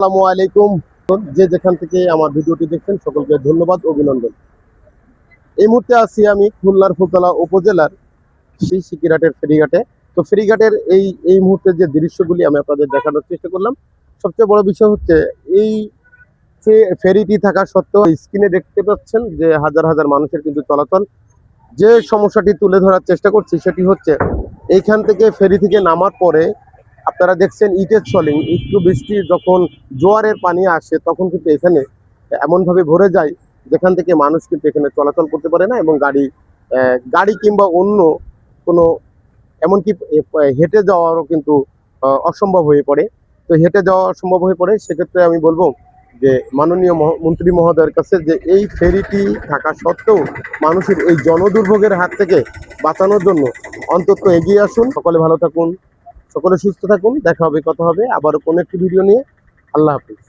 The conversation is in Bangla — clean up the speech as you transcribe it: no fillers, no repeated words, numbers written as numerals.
আসসালামু আলাইকুম। যে যেখান থেকে আমার ভিডিওটি দেখছেন সকলকে ধন্যবাদ, অভিনন্দন। এই মুহূর্তে আছি আমি খুলনার ফুলতলা উপজেলার সিকিরাটের ফেরিঘাটে। তো ফেরিঘাটের এই মুহূর্তে যে দৃশ্যগুলি আমি আপনাদের দেখানোর চেষ্টা করলাম। সবচেয়ে বড় বিষয় হচ্ছে এই ফেরিটি থাকা সত্ত্বেও স্ক্রিনে দেখতে পাচ্ছেন যে হাজার হাজার মানুষের কিন্তু চলাচল। যে সমস্যাটি তুলে ধরার চেষ্টা করছি সেটি হচ্ছে এইখান থেকে ফেরি থেকে নামার পরে আপনারা দেখছেন ইটের সলিং, একটু বৃষ্টি যখন জোয়ারের পানি আসে তখন কিন্তু এখানে এমনভাবে ভরে যায় যেখান থেকে মানুষ কিন্তু এখানে চলাচল করতে পারে না, এবং গাড়ি কিংবা অন্য কোনো এমনকি হেঁটে যাওয়ারও কিন্তু অসম্ভব হয়ে পড়ে। তো হেঁটে যাওয়া অসম্ভব হয়ে পড়ে, সেক্ষেত্রে আমি বলবো যে মাননীয় মন্ত্রী মহোদয়ের কাছে যে এই ফেরিটি থাকা সত্ত্বেও মানুষের এই জনদুর্ভোগের হাত থেকে বাঁচানোর জন্য অন্তত এগিয়ে আসুন। সকলে ভালো থাকুন, সকলে সুস্থ থাকুন। দেখা হবে, কথা হবে আবারও কোনো একটি ভিডিও নিয়ে। আল্লাহ হাফিজ।